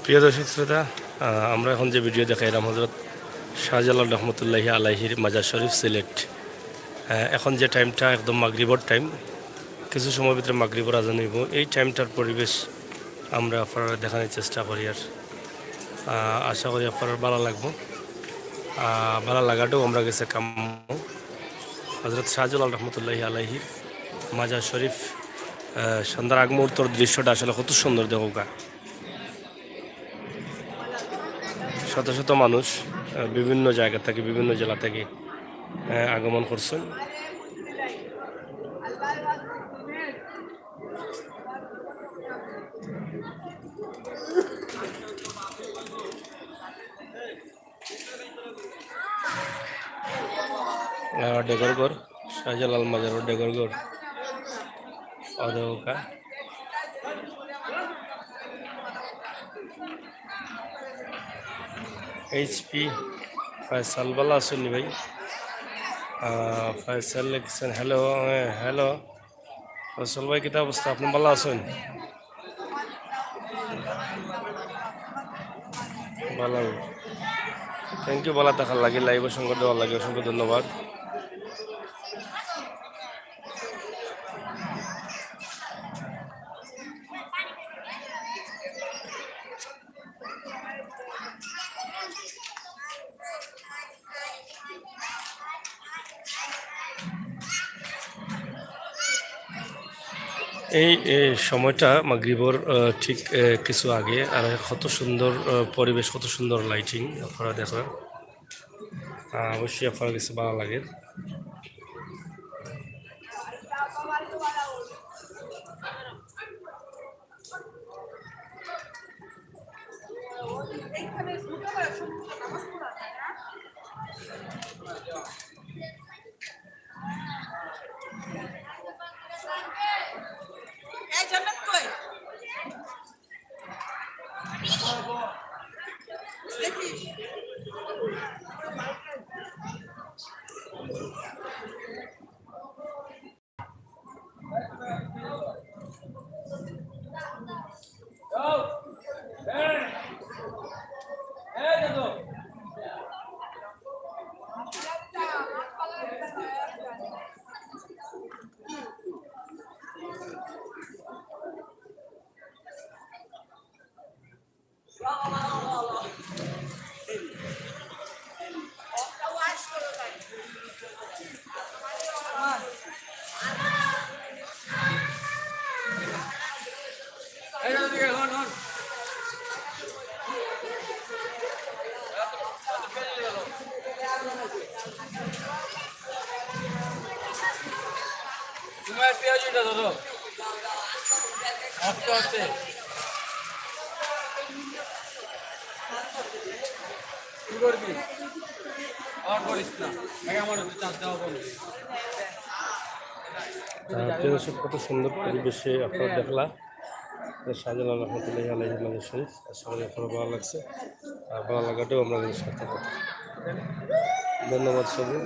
প্রিয় দর্শক শ্রোতা, আমরা এখন যে ভিডিও দেখাইলাম হজরত শাহজালাল রহমতুল্লাহি আলাইহির মাজার শরীফ সিলেট। এখন যে টাইমটা একদম মাগরিবর টাইম, কিছু সময়ের ভিতরে মাগরিবর আজান হইব। এই টাইমটার পরিবেশ আমরা আপনারা দেখানোর চেষ্টা করি, আর আশা করি আপনার ভালো লাগবো। ভালো লাগাটাও আমরা গেছে কাম্য। হজরত শাহজালাল রহমতুল্লাহি আলাইহির মাজার শরীফ সন্ধ্যার আগ মুহূর্তর দৃশ্যটা আসলে কত সুন্দর দেখোকা। শত শত মানুষ বিভিন্ন জায়গা থেকে, বিভিন্ন জেলা থেকে আগমন করছেন। ডেগরগড়, শাহজালাল মাজার ডেগরগড় অদৌকা। এইচপি ফয়সাল ভালো আছেন ভাই? ফয়সাল লিখছেন হ্যালো। হ্যালো ফয়সাল ভাই, কিতা অবস্থা? আপনি ভালো আছেন? ভালো, থ্যাংক ইউ। ভালো থাকার লাগে, লাইভের সঙ্গে দেওয়ার লাগে অসংখ্য ধন্যবাদ। এই সময়টা মাগরিবর ঠিক কিছু আগে, আর কত সুন্দর পরিবেশ, কত সুন্দর লাইটিং আপনারা দেখেন। অবশ্যই আপনার কাছে ভালো লাগে। তোমার পেঁয়াজটা ধরো আস্তে আস্তে কি করবি আর করিস না আমার চাষ দেওয়া বলবি। কত সুন্দর পরিবেশে আপনারা দেখলা শাহজালাল রহমতুল্লাহি আলাইহি মাজার শরীফ। আশা করি আপনার ভালো লাগছে, আর ভালো লাগাটাও আমরা সার্থকতা। ধন্যবাদ সবাই।